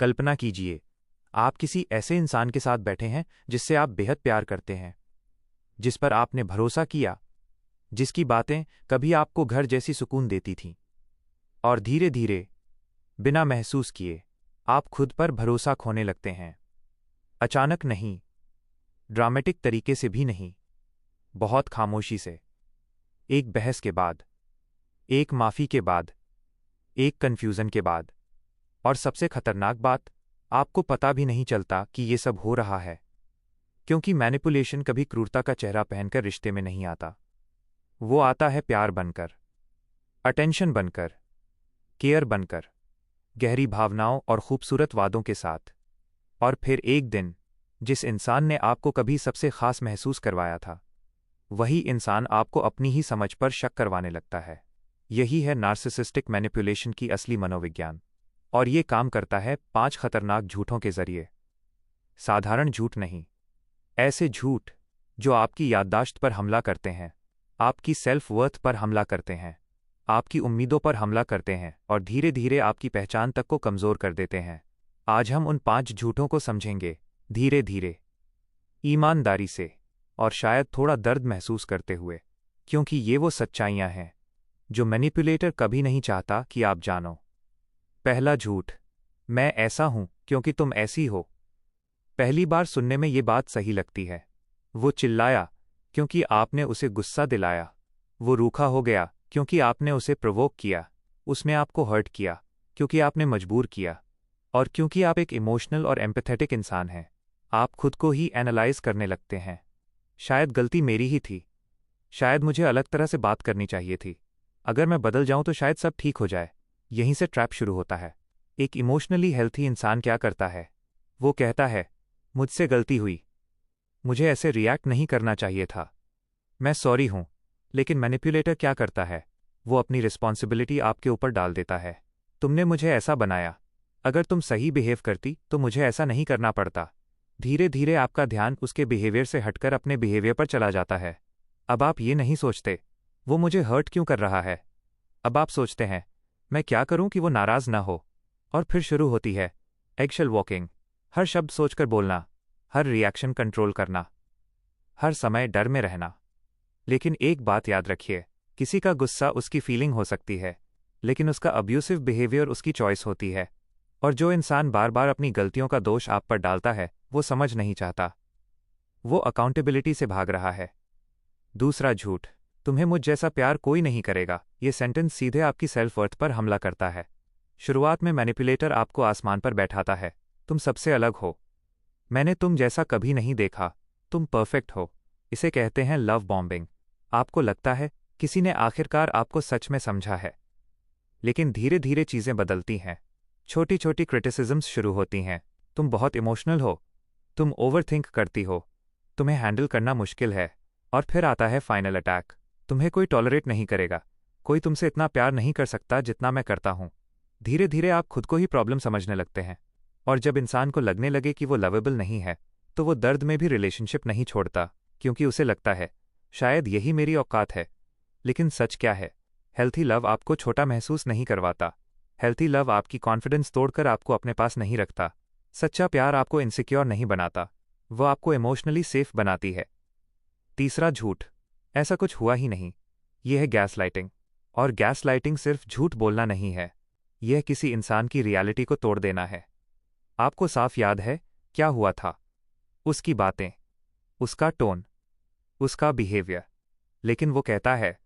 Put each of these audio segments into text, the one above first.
कल्पना कीजिए, आप किसी ऐसे इंसान के साथ बैठे हैं जिससे आप बेहद प्यार करते हैं, जिस पर आपने भरोसा किया, जिसकी बातें कभी आपको घर जैसी सुकून देती थीं। और धीरे धीरे, बिना महसूस किए, आप खुद पर भरोसा खोने लगते हैं। अचानक नहीं, ड्रामेटिक तरीके से भी नहीं, बहुत खामोशी से। एक बहस के बाद, एक माफी के बाद, एक कन्फ्यूजन के बाद। और सबसे खतरनाक बात, आपको पता भी नहीं चलता कि ये सब हो रहा है, क्योंकि मैनिपुलेशन कभी क्रूरता का चेहरा पहनकर रिश्ते में नहीं आता। वो आता है प्यार बनकर, अटेंशन बनकर, केयर बनकर, गहरी भावनाओं और खूबसूरत वादों के साथ। और फिर एक दिन, जिस इंसान ने आपको कभी सबसे खास महसूस करवाया था, वही इंसान आपको अपनी ही समझ पर शक करवाने लगता है। यही है नार्सिसिस्टिक मैनिपुलेशन की असली मनोविज्ञान। और ये काम करता है 5 खतरनाक झूठों के जरिए। साधारण झूठ नहीं, ऐसे झूठ जो आपकी याददाश्त पर हमला करते हैं, आपकी सेल्फ वर्थ पर हमला करते हैं, आपकी उम्मीदों पर हमला करते हैं और धीरे धीरे आपकी पहचान तक को कमज़ोर कर देते हैं। आज हम उन 5 झूठों को समझेंगे, धीरे धीरे, ईमानदारी से, और शायद थोड़ा दर्द महसूस करते हुए, क्योंकि ये वो सच्चाइयां हैं जो मैनिपुलेटर कभी नहीं चाहता कि आप जानो। पहला झूठ, मैं ऐसा हूं क्योंकि तुम ऐसी हो। पहली बार सुनने में ये बात सही लगती है। वो चिल्लाया क्योंकि आपने उसे गुस्सा दिलाया। वो रूखा हो गया क्योंकि आपने उसे प्रोवोक किया। उसने आपको हर्ट किया क्योंकि आपने मजबूर किया। और क्योंकि आप एक इमोशनल और एम्पैथेटिक इंसान हैं, आप खुद को ही एनालाइज करने लगते हैं। शायद गलती मेरी ही थी, शायद मुझे अलग तरह से बात करनी चाहिए थी, अगर मैं बदल जाऊं तो शायद सब ठीक हो जाए। यहीं से ट्रैप शुरू होता है। एक इमोशनली हेल्थी इंसान क्या करता है? वो कहता है, मुझसे गलती हुई, मुझे ऐसे रिएक्ट नहीं करना चाहिए था, मैं सॉरी हूं। लेकिन मैनिपुलेटर क्या करता है? वो अपनी रिस्पॉन्सिबिलिटी आपके ऊपर डाल देता है। तुमने मुझे ऐसा बनाया, अगर तुम सही बिहेव करती तो मुझे ऐसा नहीं करना पड़ता। धीरे धीरे आपका ध्यान उसके बिहेवियर से हटकर अपने बिहेवियर पर चला जाता है। अब आप ये नहीं सोचते, वो मुझे हर्ट क्यों कर रहा है? अब आप सोचते हैं, मैं क्या करूं कि वो नाराज ना हो? और फिर शुरू होती है एगशेल वॉकिंग। हर शब्द सोचकर बोलना, हर रिएक्शन कंट्रोल करना, हर समय डर में रहना। लेकिन एक बात याद रखिए, किसी का गुस्सा उसकी फीलिंग हो सकती है, लेकिन उसका अब्यूसिव बिहेवियर उसकी चॉइस होती है। और जो इंसान बार बार अपनी गलतियों का दोष आप पर डालता है, वो समझ नहीं चाहता, वो अकाउंटेबिलिटी से भाग रहा है। दूसरा झूठ, तुम्हें मुझ जैसा प्यार कोई नहीं करेगा। ये सेंटेंस सीधे आपकी सेल्फ वर्थ पर हमला करता है। शुरुआत में मैनिपुलेटर आपको आसमान पर बैठाता है, तुम सबसे अलग हो, मैंने तुम जैसा कभी नहीं देखा, तुम परफेक्ट हो। इसे कहते हैं लव बॉम्बिंग। आपको लगता है किसी ने आखिरकार आपको सच में समझा है। लेकिन धीरे धीरे चीजें बदलती हैं। छोटी छोटी क्रिटिसिज्म्स शुरू होती हैं। तुम बहुत इमोशनल हो, तुम ओवरथिंक करती हो, तुम्हें हैंडल करना मुश्किल है। और फिर आता है फाइनल अटैक। तुम्हें कोई टॉलरेट नहीं करेगा, कोई तुमसे इतना प्यार नहीं कर सकता जितना मैं करता हूं। धीरे धीरे आप खुद को ही प्रॉब्लम समझने लगते हैं। और जब इंसान को लगने लगे कि वो लवेबल नहीं है, तो वो दर्द में भी रिलेशनशिप नहीं छोड़ता, क्योंकि उसे लगता है शायद यही मेरी औकात है। लेकिन सच क्या है? हेल्थी लव आपको छोटा महसूस नहीं करवाता। हेल्थी लव आपकी कॉन्फिडेंस तोड़कर आपको अपने पास नहीं रखता। सच्चा प्यार आपको इनसिक्योर नहीं बनाता, वो आपको इमोशनली सेफ बनाती है। तीसरा झूठ, ऐसा कुछ हुआ ही नहीं। यह है गैसलाइटिंग। और गैसलाइटिंग सिर्फ झूठ बोलना नहीं है, यह किसी इंसान की रियलिटी को तोड़ देना है। आपको साफ याद है क्या हुआ था, उसकी बातें, उसका टोन, उसका बिहेवियर, लेकिन वो कहता है,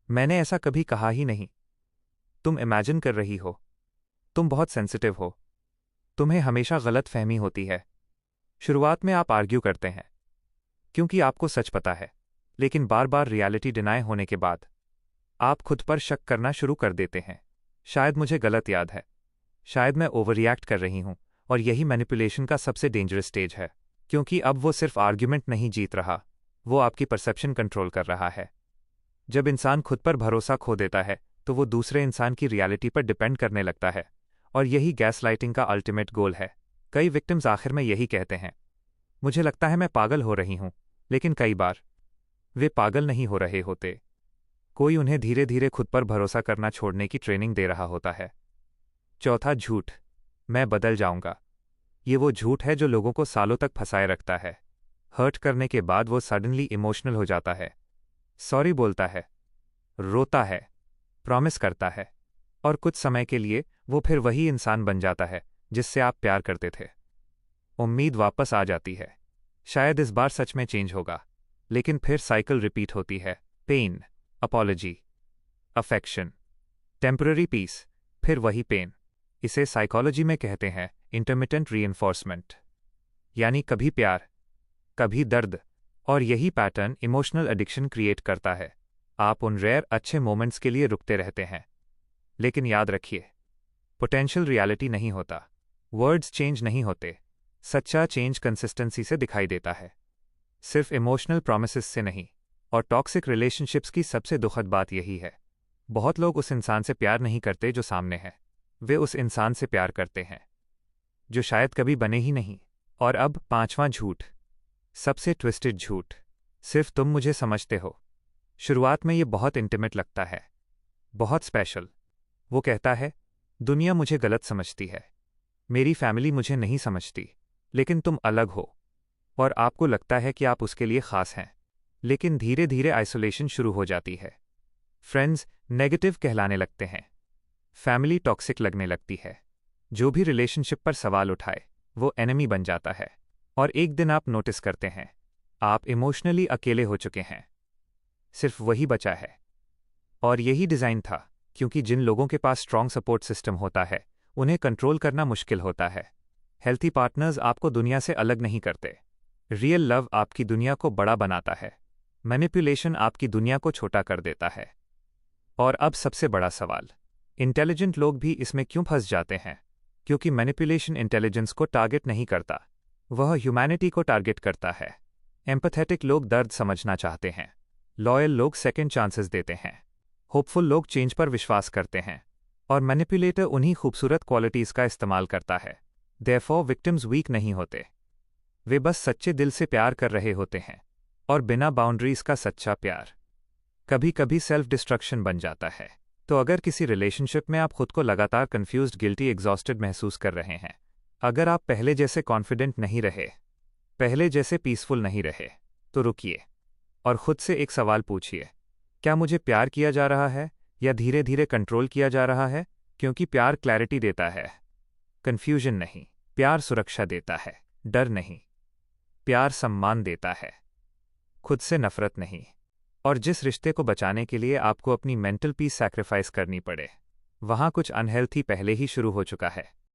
मैंने ऐसा कभी कहा ही नहीं, तुम इमेजिन कर रही हो, तुम बहुत सेंसिटिव हो, तुम्हें हमेशा गलत फहमी होती है। शुरुआत में आप आर्ग्यू करते हैं क्योंकि आपको सच पता है, लेकिन बार बार रियलिटी डिनाई होने के बाद आप खुद पर शक करना शुरू कर देते हैं। शायद मुझे गलत याद है, शायद मैं ओवर रिएक्ट कर रही हूं। और यही मैनिपुलेशन का सबसे डेंजरस स्टेज है, क्योंकि अब वो सिर्फ आर्ग्यूमेंट नहीं जीत रहा, वो आपकी परसेप्शन कंट्रोल कर रहा है। जब इंसान खुद पर भरोसा खो देता है, तो वो दूसरे इंसान की रियलिटी पर डिपेंड करने लगता है। और यही गैसलाइटिंग का अल्टीमेट गोल है। कई विक्टिम्स आखिर में यही कहते हैं, मुझे लगता है मैं पागल हो रही हूं। लेकिन कई बार वे पागल नहीं हो रहे होते, कोई उन्हें धीरे धीरे खुद पर भरोसा करना छोड़ने की ट्रेनिंग दे रहा होता है। चौथा झूठ, मैं बदल जाऊंगा। ये वो झूठ है जो लोगों को सालों तक फंसाए रखता है। हर्ट करने के बाद वो सडनली इमोशनल हो जाता है, सॉरी बोलता है, रोता है, प्रॉमिस करता है, और कुछ समय के लिए वो फिर वही इंसान बन जाता है जिससे आप प्यार करते थे। उम्मीद वापस आ जाती है, शायद इस बार सच में चेंज होगा, लेकिन फिर साइकिल रिपीट होती है। Pain, apology, affection, temporary peace, फिर वही पेन। इसे साइकोलॉजी में कहते हैं इंटरमिटेंट रीइंफोर्समेंट, यानी कभी प्यार, कभी दर्द, और यही पैटर्न इमोशनल एडिक्शन क्रिएट करता है। आप उन रेयर अच्छे मोमेंट्स के लिए रुकते रहते हैं, लेकिन याद रखिए, पोटेंशियल रियलिटी नहीं होता, वर्ड्स चेंज नहीं होते, सच्चा चेंज कंसिस्टेंसी से दिखाई देता है, सिर्फ इमोशनल प्रॉमिसेस से नहीं। और टॉक्सिक रिलेशनशिप्स की सबसे दुखद बात यही है, बहुत लोग उस इंसान से प्यार नहीं करते जो सामने है, वे उस इंसान से प्यार करते हैं जो शायद कभी बने ही नहीं। और अब 5वां झूठ, सबसे ट्विस्टेड झूठ, सिर्फ तुम मुझे समझते हो। शुरुआत में ये बहुत इंटीमेट लगता है, बहुत स्पेशल। वो कहता है, दुनिया मुझे गलत समझती है, मेरी फैमिली मुझे नहीं समझती, लेकिन तुम अलग हो, और आपको लगता है कि आप उसके लिए खास हैं। लेकिन धीरे धीरे आइसोलेशन शुरू हो जाती है, फ्रेंड्स नेगेटिव कहलाने लगते हैं, फैमिली टॉक्सिक लगने लगती है, जो भी रिलेशनशिप पर सवाल उठाए वो एनिमी बन जाता है। और एक दिन आप नोटिस करते हैं, आप इमोशनली अकेले हो चुके हैं, सिर्फ वही बचा है। और यही डिज़ाइन था, क्योंकि जिन लोगों के पास स्ट्रॉन्ग सपोर्ट सिस्टम होता है उन्हें कंट्रोल करना मुश्किल होता है। हेल्थी पार्टनर्स आपको दुनिया से अलग नहीं करते, रियल लव आपकी दुनिया को बड़ा बनाता है, मैनिपुलेशन आपकी दुनिया को छोटा कर देता है। और अब सबसे बड़ा सवाल, इंटेलिजेंट लोग भी इसमें क्यों फंस जाते हैं? क्योंकि मैनिपुलेशन इंटेलिजेंस को टारगेट नहीं करता, वह ह्यूमैनिटी को टारगेट करता है। एम्पैथेटिक लोग दर्द समझना चाहते हैं, लॉयल लोग सेकंड चांसेस देते हैं, होपफुल लोग चेंज पर विश्वास करते हैं, और मैनिपुलेटर उन्हीं खूबसूरत क्वालिटीज़ का इस्तेमाल करता है। देयरफॉर विक्टिम्स वीक नहीं होते, वे बस सच्चे दिल से प्यार कर रहे होते हैं, और बिना बाउंड्रीज का सच्चा प्यार कभी कभी सेल्फ डिस्ट्रक्शन बन जाता है। तो अगर किसी रिलेशनशिप में आप खुद को लगातार कंफ्यूज्ड, गिल्टी, एग्जॉस्टेड महसूस कर रहे हैं, अगर आप पहले जैसे कॉन्फिडेंट नहीं रहे, पहले जैसे पीसफुल नहीं रहे, तो रुकिए और खुद से एक सवाल पूछिए, क्या मुझे प्यार किया जा रहा है या धीरे धीरे कंट्रोल किया जा रहा है? क्योंकि प्यार क्लैरिटी देता है, कंफ्यूजन नहीं। प्यार सुरक्षा देता है, डर नहीं। प्यार सम्मान देता है, खुद से नफरत नहीं। और जिस रिश्ते को बचाने के लिए आपको अपनी मेंटल पीस सैक्रिफाइस करनी पड़े, वहाँ कुछ अनहेल्थी पहले ही शुरू हो चुका है।